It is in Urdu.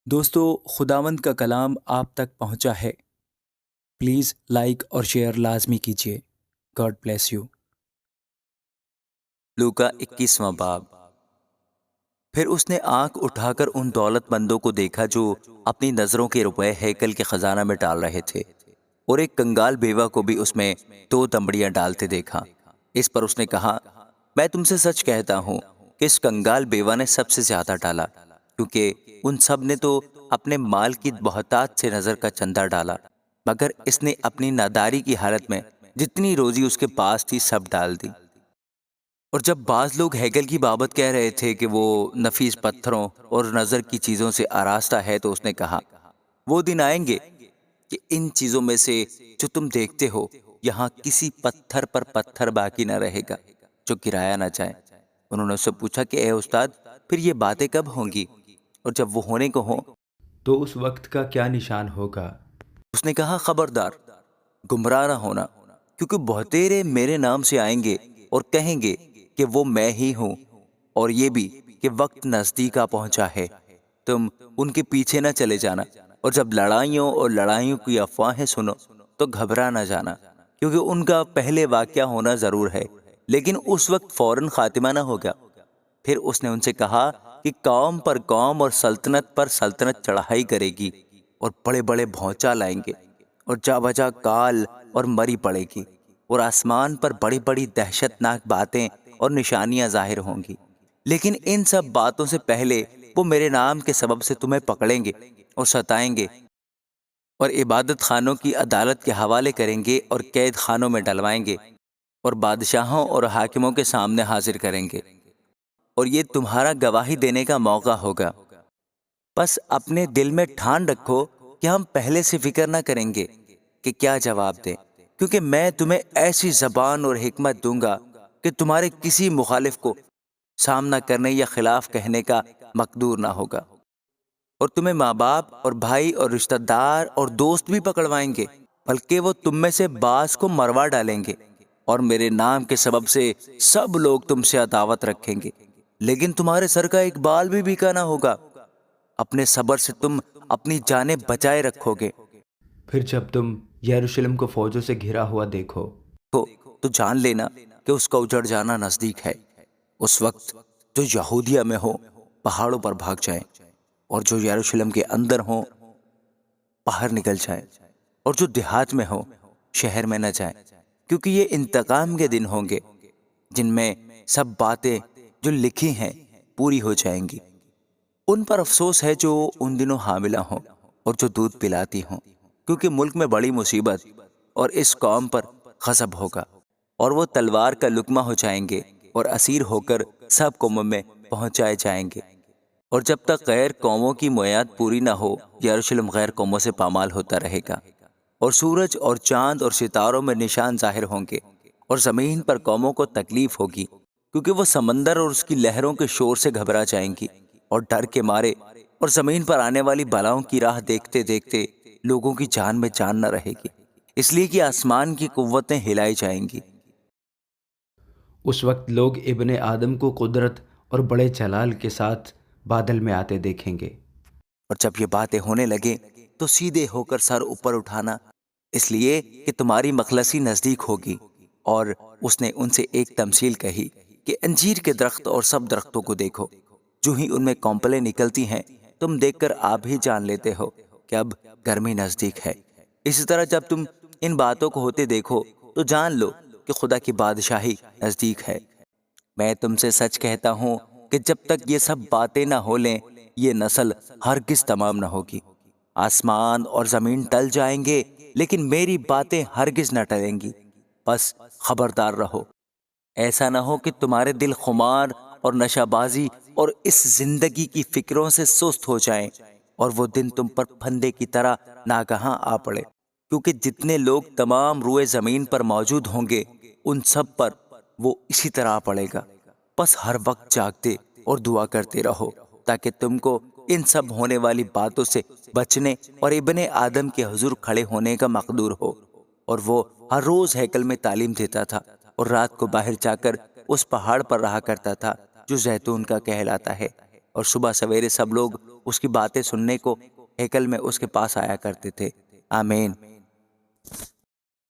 دوستو، خداوند کا کلام آپ تک پہنچا ہے۔ پلیز لائک اور شیئر لازمی کیجیے۔ God bless you. لوکا 21واں باب۔ پھر اس نے آنکھ اٹھا کر ان دولت مندوں کو دیکھا جو اپنی نظروں کے روپے ہیکل کے خزانہ میں ڈال رہے تھے، اور ایک کنگال بیوہ کو بھی اس میں 2 دمڑیاں ڈالتے دیکھا۔ اس پر اس نے کہا، میں تم سے سچ کہتا ہوں کہ اس کنگال بیوہ نے سب سے زیادہ ڈالا، کیونکہ ان سب نے تو اپنے مال کی بہتات سے نظر کا چندہ ڈالا، مگر اس نے اپنی ناداری کی حالت میں جتنی روزی اس کے پاس تھی سب ڈال دی۔ اور جب بعض لوگ ہیکل کی بابت کہہ رہے تھے کہ وہ نفیس پتھروں اور نظر کی چیزوں سے آراستہ ہے، تو اس نے کہا، وہ دن آئیں گے کہ ان چیزوں میں سے جو تم دیکھتے ہو یہاں کسی پتھر پر پتھر باقی نہ رہے گا جو گرایا نہ جائے۔ انہوں نے اس سے پوچھا کہ اے استاد، پھر یہ باتیں کب ہوں گی، اور جب وہ ہونے کو ہوں تو اس وقت کا کیا نشان ہوگا؟ اس نے کہا، خبردار، گمراہ نہ ہونا، کیونکہ بہتیرے میرے نام سے آئیں گے اور کہیں گے کہ وہ میں ہی ہوں، اور یہ بھی کہ وقت نزدیک آ پہنچا ہے۔ تم ان کے پیچھے نہ چلے جانا، اور جب لڑائیوں کی افواہیں سنو تو گھبرا نہ جانا، کیونکہ ان کا پہلے واقعہ ہونا ضرور ہے، لیکن اس وقت فوراً خاتمہ نہ ہوگا۔ پھر اس نے ان سے کہا کہ قوم پر قوم اور سلطنت پر سلطنت چڑھائی کرے گی، اور بڑے بڑے بھونچا لائیں گے، اور جا بجا کال اور مری پڑے گی، اور آسمان پر بڑی بڑی دہشت ناک باتیں اور نشانیاں ظاہر ہوں گی۔ لیکن ان سب باتوں سے پہلے وہ میرے نام کے سبب سے تمہیں پکڑیں گے اور ستائیں گے، اور عبادت خانوں کی عدالت کے حوالے کریں گے، اور قید خانوں میں ڈلوائیں گے، اور بادشاہوں اور حاکموں کے سامنے حاضر کریں گے، اور یہ تمہارا گواہی دینے کا موقع ہوگا۔ بس اپنے دل میں ٹھان رکھو کہ ہم پہلے سے فکر نہ کریں گے کہ کیا جواب دیں، کیونکہ میں تمہیں ایسی زبان اور حکمت دوں گا کہ تمہارے کسی مخالف کو سامنا کرنے یا خلاف کہنے کا مقدور نہ ہوگا، اور تمہیں ماں باپ اور بھائی اور رشتہ دار اور دوست بھی پکڑوائیں گے، بلکہ وہ تم میں سے بعض کو مروا ڈالیں گے، اور میرے نام کے سبب سے سب لوگ تم سے عداوت رکھیں گے، لیکن تمہارے سر کا ایک بال بھی بیکا نہ ہوگا۔ اپنے صبر سے تم اپنی جانیں بچائے رکھو گے۔ پھر جب تم یروشلم کو فوجوں سے گھرا ہوا دیکھو تو جان لینا کہ اس کا اجڑ جانا نزدیک ہے۔ اس وقت جو یہودیہ میں ہو پہاڑوں پر بھاگ جائیں، اور جو یروشلم کے اندر ہوں باہر نکل جائیں، اور جو دیہات میں ہو شہر میں نہ جائیں، کیونکہ یہ انتقام کے دن ہوں گے جن میں سب باتیں جو لکھی ہیں پوری ہو جائیں گی۔ ان پر افسوس ہے جو ان دنوں حاملہ ہوں اور جو دودھ پلاتی ہوں، کیونکہ ملک میں بڑی مصیبت اور اس قوم پر غضب ہوگا، اور وہ تلوار کا لقمہ ہو جائیں گے اور اسیر ہو کر سب قوموں میں پہنچائے جائیں گے۔ اور جب تک غیر قوموں کی میعاد پوری نہ ہو، یروشلم غیر قوموں سے پامال ہوتا رہے گا، اور سورج اور چاند اور ستاروں میں نشان ظاہر ہوں گے، اور زمین پر قوموں کو تکلیف ہوگی، کیونکہ وہ سمندر اور اس کی لہروں کے شور سے گھبرا جائیں گی، اور ڈر کے مارے، اور زمین پر آنے والی بلاؤں کی راہ دیکھتے دیکھتے لوگوں کی جان میں جان نہ رہے گی، اس لیے کہ آسمان کی قوتیں ہلائی جائیں گی۔ اس وقت لوگ ابن آدم کو قدرت اور بڑے جلال کے ساتھ بادل میں آتے دیکھیں گے۔ اور جب یہ باتیں ہونے لگے تو سیدھے ہو کر سر اوپر اٹھانا، اس لیے کہ تمہاری مخلصی نزدیک ہوگی۔ اور اس نے ان سے ایک تمثیل کہی کہ انجیر کے درخت اور سب درختوں کو دیکھو، جو ہی ان میں کونپلیں نکلتی ہیں تم دیکھ کر آپ ہی جان لیتے ہو کہ اب گرمی نزدیک ہے۔ اسی طرح جب تم ان باتوں کو ہوتے دیکھو تو جان لو کہ خدا کی بادشاہی نزدیک ہے۔ میں تم سے سچ کہتا ہوں کہ جب تک یہ سب باتیں نہ ہو لیں یہ نسل ہرگز تمام نہ ہوگی۔ آسمان اور زمین ٹل جائیں گے لیکن میری باتیں ہرگز نہ ٹلیں گی۔ بس خبردار رہو، ایسا نہ ہو کہ تمہارے دل خمار اور نشہ بازی اور اس زندگی کی فکروں سے سست ہو جائیں، اور وہ دن تم پر پھندے کی طرح ناگہاں آ پڑے، کیونکہ جتنے لوگ تمام روئے زمین پر موجود ہوں گے ان سب پر وہ اسی طرح آ پڑے گا۔ بس ہر وقت جاگتے اور دعا کرتے رہو تاکہ تم کو ان سب ہونے والی باتوں سے بچنے اور ابن آدم کے حضور کھڑے ہونے کا مقدور ہو۔ اور وہ ہر روز ہیکل میں تعلیم دیتا تھا، اور رات کو باہر جا کر اس پہاڑ پر رہا کرتا تھا جو زیتون کا کہلاتا ہے، اور صبح سویرے سب لوگ اس کی باتیں سننے کو ہیکل میں اس کے پاس آیا کرتے تھے۔ آمین۔